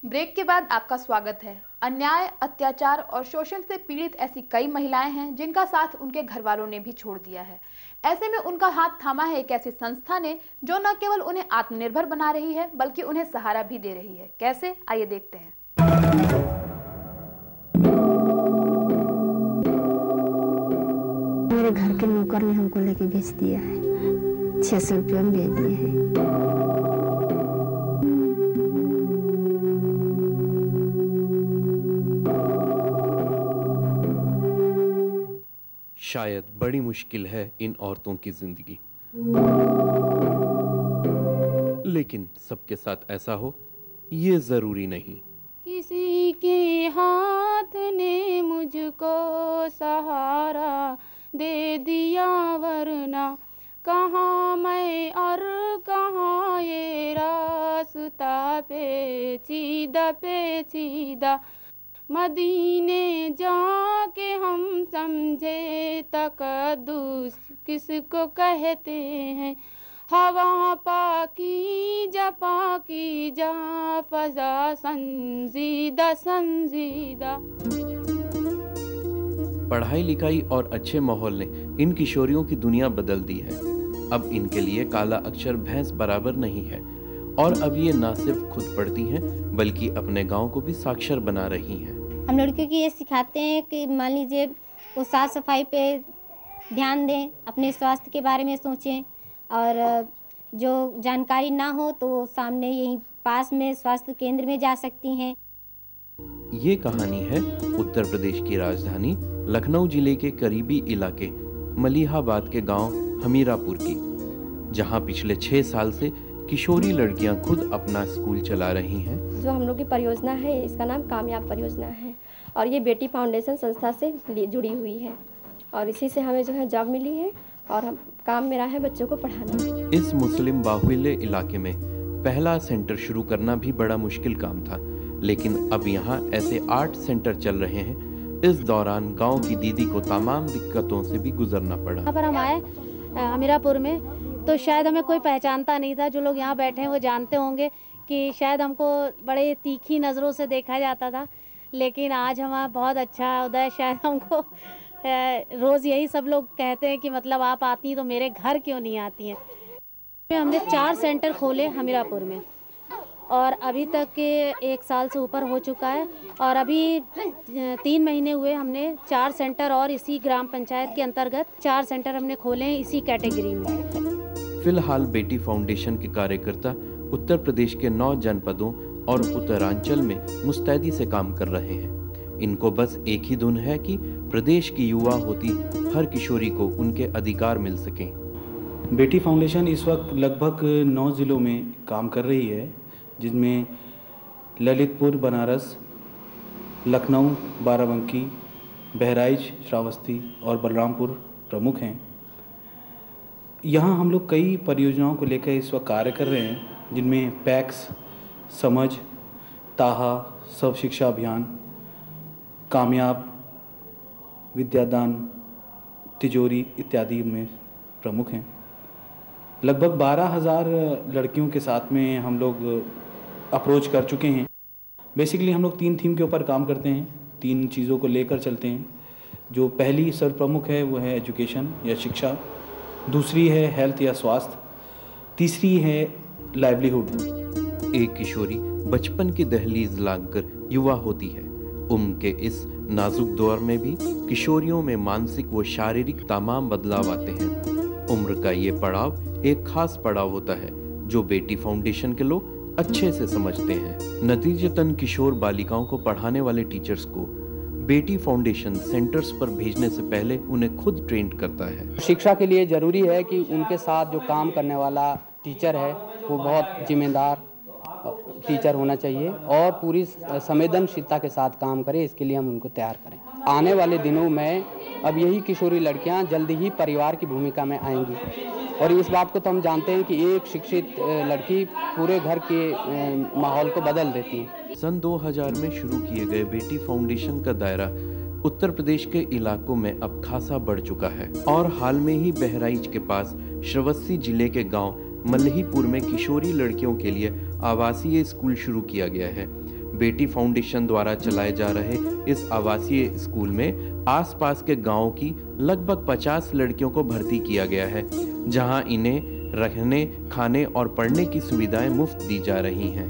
Break के बाद आपका स्वागत है। अन्याय, अत्याचार और शोषण से पीड़ित ऐसी कई महिलाएं हैं जिनका साथ उनके घर वालों ने भी छोड़ दिया है। ऐसे में उनका हाथ थामा है एक ऐसी संस्था ने जो न केवल उन्हें आत्मनिर्भर बना रही है बल्कि उन्हें सहारा भी दे रही है। कैसे, आइए देखते हैं। मेरे घर के नौकर ने हमको लेके भेज दिया है, 600 रुपये में भेज दिए हैं। शायद बड़ी मुश्किल है इन औरतों की जिंदगी, लेकिन सबके साथ ऐसा हो ये जरूरी नहीं। किसी के हाथ ने मुझको सहारा दे दिया, वरना कहाँ मैं और कहाँ ये रास्ता पेचीदा मदीने जाके हम समझे तकद्दुस किसको कहते हैं। हवा पाकीजा फजा संजीदा। पढ़ाई लिखाई और अच्छे माहौल ने इन किशोरियों की दुनिया बदल दी है। अब इनके लिए काला अक्षर भैंस बराबर नहीं है और अब ये ना सिर्फ खुद पढ़ती हैं बल्कि अपने गांव को भी साक्षर बना रही हैं। हम लड़कियों की ये सिखाते हैं कि मान लीजिए वो साफ सफाई पे ध्यान दें, अपने स्वास्थ्य के बारे में सोचें और जो जानकारी ना हो तो सामने यहीं पास में स्वास्थ्य केंद्र में जा सकती हैं। ये कहानी है उत्तर प्रदेश की राजधानी लखनऊ जिले के करीबी इलाके मलिहाबाद के गांव हमीरापुर की, जहां पिछले 6 साल से किशोरी लड़कियां खुद अपना स्कूल चला रही हैं। जो हम लोग की परियोजना है इसका नाम कामयाब परियोजना है और ये बेटी फाउंडेशन संस्था से जुड़ी हुई है और इसी से हमें जो है जॉब मिली है और हम काम मेरा है बच्चों को पढ़ाना। इस मुस्लिम बाहुल्य इलाके में पहला सेंटर शुरू करना भी बड़ा मुश्किल काम था, लेकिन अब यहाँ ऐसे 8 सेंटर चल रहे हैं। इस दौरान गांव की दीदी को तमाम दिक्कतों से भी गुजरना पड़ा। यहाँ पर हम आए हमीरापुर में तो शायद हमें कोई पहचानता नहीं था। जो लोग यहाँ बैठे हैं वो जानते होंगे कि शायद हमको बड़े तीखी नज़रों से देखा जाता था, लेकिन आज हमारा बहुत अच्छा उदय। शायद हमको रोज़ यही सब लोग कहते हैं कि मतलब आप आती तो मेरे घर क्यों नहीं आती हैं। हमने 4 सेंटर खोले हमीरापुर में और अभी तक के 1 साल से ऊपर हो चुका है और अभी 3 महीने हुए हमने 4 सेंटर और इसी ग्राम पंचायत के अंतर्गत 4 सेंटर हमने खोले हैं इसी कैटेगरी में। फिलहाल बेटी फाउंडेशन के कार्यकर्ता उत्तर प्रदेश के 9 जनपदों और उत्तरांचल में मुस्तैदी से काम कर रहे हैं। इनको बस एक ही धुन है कि प्रदेश की युवा होती हर किशोरी को उनके अधिकार मिल सकें। बेटी फाउंडेशन इस वक्त लगभग 9 ज़िलों में काम कर रही है, जिसमें ललितपुर, बनारस, लखनऊ, बाराबंकी, बहराइच, श्रावस्ती और बलरामपुर प्रमुख हैं। यहाँ हम लोग कई परियोजनाओं को लेकर इस वक्त कार्य कर रहे हैं, जिनमें पैक्स, समझ, ताहा, सर्व शिक्षा अभियान, कामयाब, विद्यादान, तिजोरी इत्यादि में प्रमुख हैं। लगभग 12,000 लड़कियों के साथ में हम लोग अप्रोच कर चुके हैं। बेसिकली हम लोग 3 थीम के ऊपर काम करते हैं, 3 चीज़ों को लेकर चलते हैं। जो पहली सर्वप्रमुख है वो है एजुकेशन या शिक्षा, दूसरी है हेल्थ या स्वास्थ्य, तीसरी है लाइवलीहुड। एक किशोरी बचपन की दहलीज लांघकर युवा होती है। उम्र के इस नाजुक दौर में भी किशोरियों में मानसिक व शारीरिक तमाम बदलाव आते हैं। उम्र का ये पड़ाव एक खास पड़ाव होता है जो बेटी फाउंडेशन के लोग अच्छे से समझते हैं। नतीजतन किशोर बालिकाओं को पढ़ाने वाले टीचर्स को बेटी फाउंडेशन सेंटर्स पर भेजने से पहले उन्हें खुद ट्रेन करता है। शिक्षा के लिए ज़रूरी है कि उनके साथ जो काम करने वाला टीचर है वो बहुत जिम्मेदार टीचर होना चाहिए और पूरी संवेदनशीलता के साथ काम करे। इसके लिए हम उनको तैयार करें। आने वाले दिनों में अब यही किशोरी लड़कियां जल्द ही परिवार की भूमिका में आएंगी और इस बात को तो हम जानते हैं कि एक शिक्षित लड़की पूरे घर के माहौल को बदल देती है। सन 2000 में शुरू किए गए बेटी फाउंडेशन का दायरा उत्तर प्रदेश के इलाकों में अब खासा बढ़ चुका है और हाल में ही बहराइच के पास श्रावस्ती जिले के गांव मल्हीपुर में किशोरी लड़कियों के लिए आवासीय स्कूल शुरू किया गया है। बेटी फाउंडेशन द्वारा चलाए जा रहे इस आवासीय स्कूल में आसपास के गांवों की लगभग 50 लड़कियों को भर्ती किया गया है, जहां इन्हें रहने, खाने और पढ़ने की सुविधाएं मुफ्त दी जा रही हैं।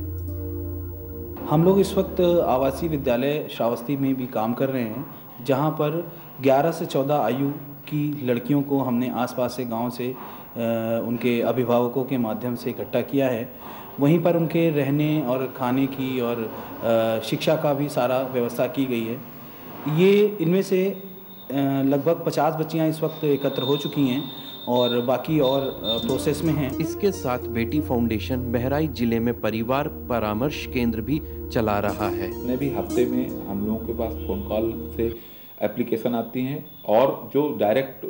हम लोग इस वक्त आवासीय विद्यालय श्रावस्ती में भी काम कर रहे हैं, जहां पर 11 से 14 आयु की लड़कियों को हमने आसपास से गांव से उनके अभिभावकों के माध्यम से इकट्ठा किया है। वहीं पर उनके रहने और खाने की और शिक्षा का भी सारा व्यवस्था की गई है। ये इनमें से लगभग 50 बच्चियां इस वक्त एकत्र हो चुकी हैं और बाकी और प्रोसेस में हैं। इसके साथ बेटी फाउंडेशन बहराइच जिले में परिवार परामर्श केंद्र भी चला रहा है। ने भी हफ्ते में हम लोगों के पास फ़ोन कॉल से एप्लीकेशन आती हैं और जो डायरेक्ट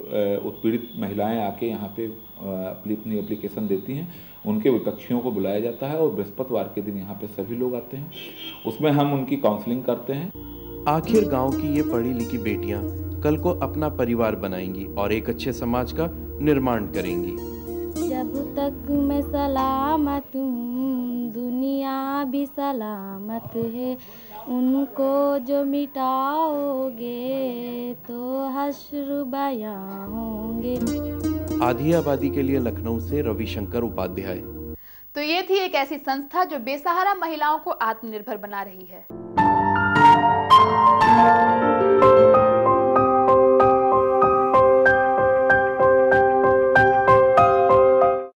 उत्पीड़ित महिलाएं आके यहाँ पे अपनी एप्लीकेशन देती हैं, उनके विपक्षियों को बुलाया जाता है और बृहस्पतिवार के दिन यहाँ पे सभी लोग आते हैं। उसमें हम उनकी काउंसलिंग करते हैं। आखिर गांव की ये पढ़ी लिखी बेटियां कल को अपना परिवार बनाएंगी और एक अच्छे समाज का निर्माण करेंगी। जब तक मैं सलामत हूँ दुनिया भी सलामत है, उनको जो मिटाओगे तो हश्र बयां होंगे। आधी आबादी के लिए लखनऊ से रविशंकर उपाध्याय। तो ये थी एक ऐसी संस्था जो बेसहारा महिलाओं को आत्मनिर्भर बना रही है।